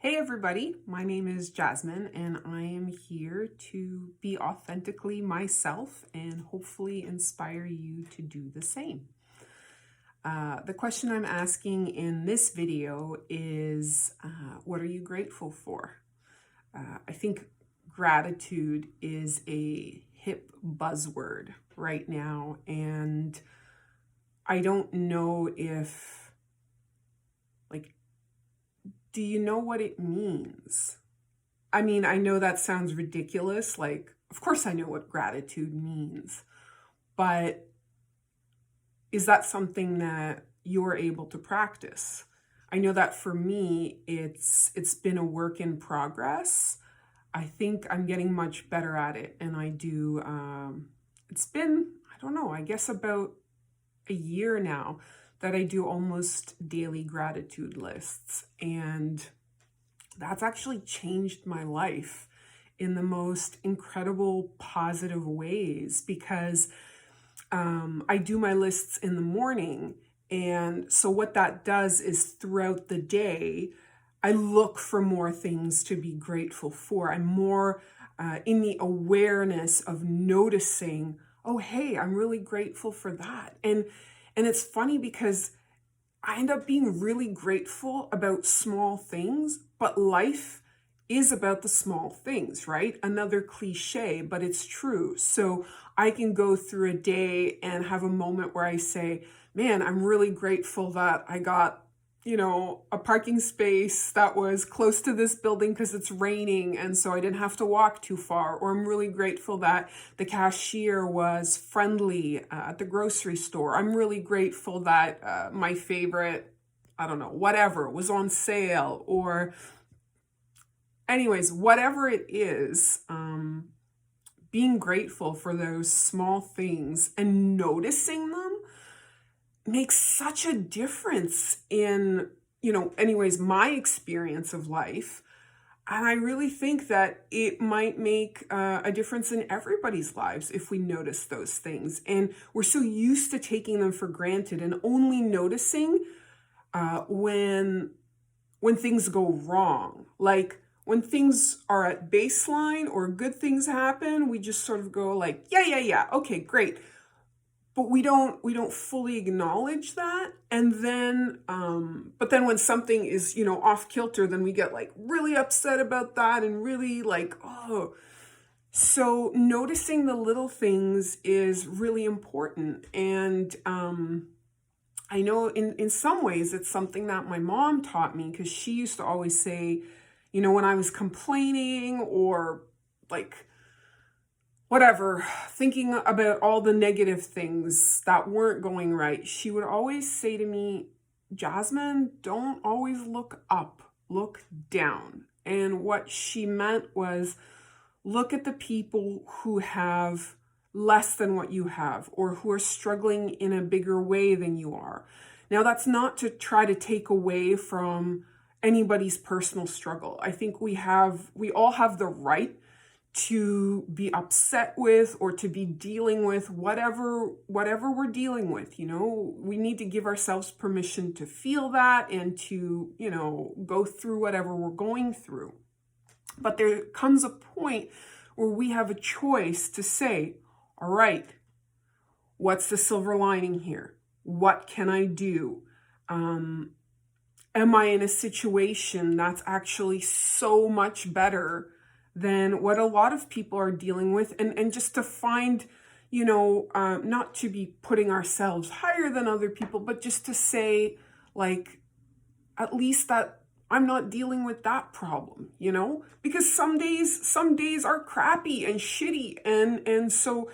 Hey everybody, my name is Jasmine and I am here to be authentically myself and hopefully inspire you to do the same. The question I'm asking in this video is, what are you grateful for? I think gratitude is a hip buzzword right now, and I don't know if, do you know what it means? I mean, I know that sounds ridiculous. Of course I know what gratitude means, but is that something that you're able to practice? I know that for me, it's been a work in progress. I think I'm getting much better at it, and I do. It's been, I don't know, I guess about a year now that I do almost daily gratitude lists, and that's actually changed my life in the most incredible positive ways because I do my lists in the morning. And so what that does is throughout the day, I look for more things to be grateful for. I'm more in the awareness of noticing, oh, hey, I'm really grateful for that. And it's funny because I end up being really grateful about small things, but life is about the small things, right? Another cliche, but it's true. So I can go through a day and have a moment where I say, man, I'm really grateful that I got, a parking space that was close to this building because it's raining and so I didn't have to walk too far. Or I'm really grateful that the cashier was friendly at the grocery store. I'm really grateful that my favorite, I don't know, whatever was on sale. Or anyways, whatever it is, being grateful for those small things and noticing them makes such a difference in, anyways, my experience of life. And I really think that it might make a difference in everybody's lives if we notice those things. And we're so used to taking them for granted and only noticing when things go wrong. Like when things are at baseline or good things happen, we just sort of go like, yeah, okay, great. But we don't fully acknowledge that. And then but then when something is, off kilter, then we get like really upset about that and really like, oh. So noticing the little things is really important. And I know in some ways it's something that my mom taught me, because she used to always say, when I was complaining or like whatever, thinking about all the negative things that weren't going right, she would always say to me, Jasmine, don't always look up, look down. And what she meant was, look at the people who have less than what you have, or who are struggling in a bigger way than you are. Now, that's not to try to take away from anybody's personal struggle. I think we all have the right to be upset with or to be dealing with whatever we're dealing with. We need to give ourselves permission to feel that and to, go through whatever we're going through. But there comes a point where we have a choice to say, all right, what's the silver lining here? What can I do? Am I in a situation that's actually so much better than what a lot of people are dealing with? And just to find, not to be putting ourselves higher than other people, but just to say, like, at least that I'm not dealing with that problem, because some days are crappy and shitty. And so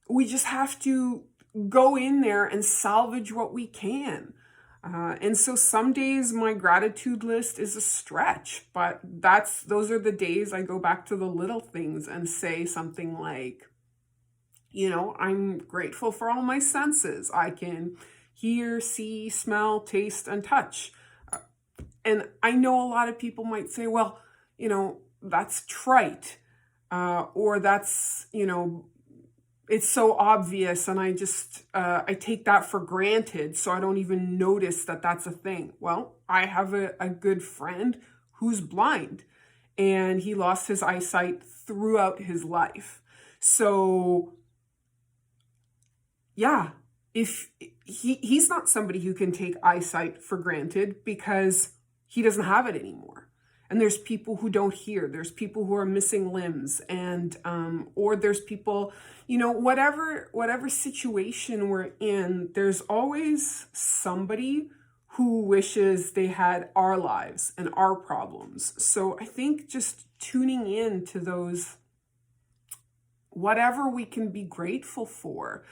we just have to go in there and salvage what we can. And so some days my gratitude list is a stretch, but those are the days I go back to the little things and say something like, I'm grateful for all my senses. I can hear, see, smell, taste, and touch. And I know a lot of people might say, well, that's trite, or that's, it's so obvious, and I just I take that for granted, so I don't even notice that that's a thing. Well, I have a good friend who's blind, and he lost his eyesight throughout his life. So yeah, if he's not somebody who can take eyesight for granted because he doesn't have it anymore. And there's people who don't hear. There's people who are missing limbs, and or there's people, whatever situation we're in, there's always somebody who wishes they had our lives and our problems. So I think just tuning in to those, whatever we can be grateful for,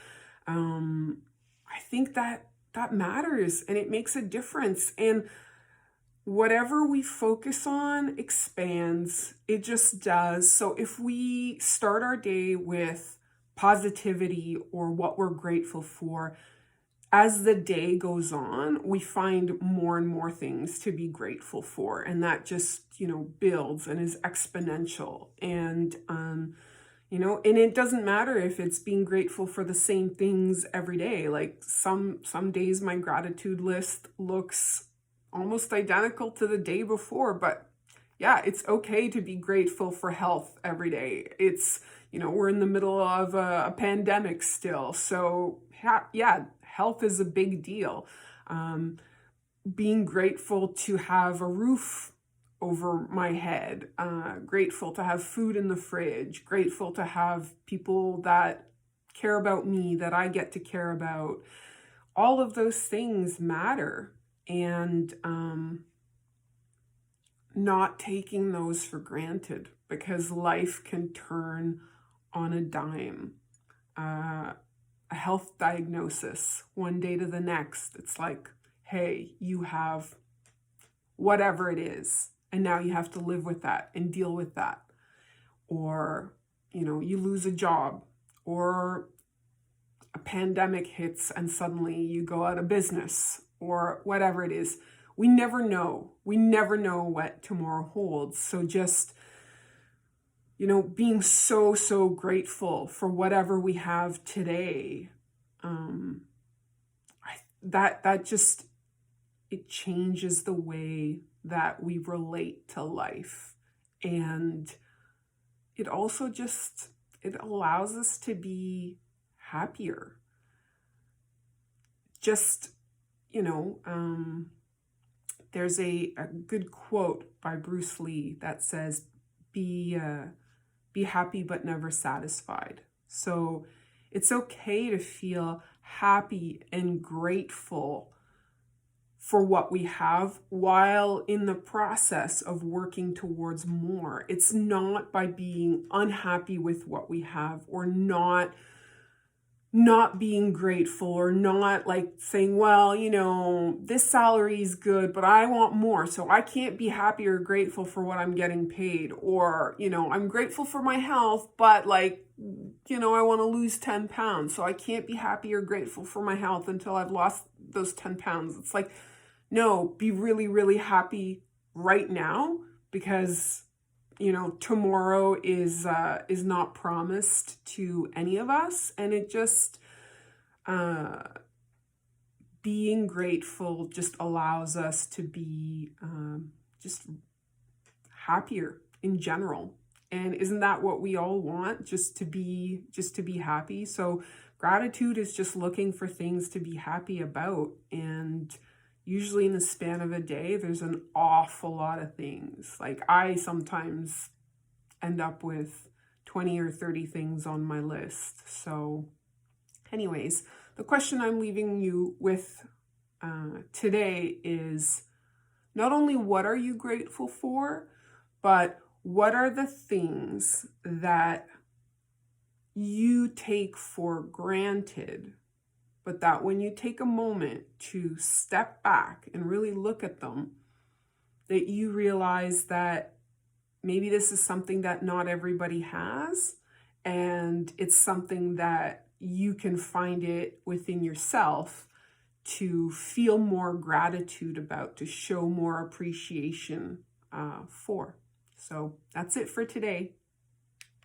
I think that matters, and it makes a difference. And whatever we focus on expands. It just does. So if we start our day with positivity or what we're grateful for, as the day goes on, we find more and more things to be grateful for. And that just, builds and is exponential. And, and it doesn't matter if it's being grateful for the same things every day. Like some days my gratitude list looks almost identical to the day before, but yeah, it's okay to be grateful for health every day. It's, we're in the middle of a pandemic still. So yeah, health is a big deal. Being grateful to have a roof over my head, grateful to have food in the fridge, grateful to have people that care about me, that I get to care about. All of those things matter. And not taking those for granted, because life can turn on a dime. A health diagnosis one day to the next, it's like, hey, you have whatever it is, and now you have to live with that and deal with that. Or, you lose a job, or a pandemic hits and suddenly you go out of business, or whatever it is. We never know. We never know what tomorrow holds. So just, being so grateful for whatever we have today, that just, it changes the way that we relate to life. And it also just, it allows us to be happier. Just, there's a good quote by Bruce Lee that says, be happy but never satisfied. So it's okay to feel happy and grateful for what we have while in the process of working towards more. It's not by being unhappy with what we have, or not being grateful, or not like saying, well, this salary is good, but I want more, so I can't be happy or grateful for what I'm getting paid. Or, I'm grateful for my health, but I want to lose 10 pounds, so I can't be happy or grateful for my health until I've lost those 10 pounds. It's like, no, be really, really happy right now, because tomorrow is not promised to any of us. And it just, being grateful just allows us to be just happier in general. And isn't that what we all want? Just to be happy. So gratitude is just looking for things to be happy about. And usually in the span of a day, there's an awful lot of things. Like I sometimes end up with 20 or 30 things on my list. So anyways, the question I'm leaving you with today is not only what are you grateful for, but what are the things that you take for granted, but that when you take a moment to step back and really look at them, that you realize that maybe this is something that not everybody has, and it's something that you can find it within yourself to feel more gratitude about, to show more appreciation for. So that's it for today.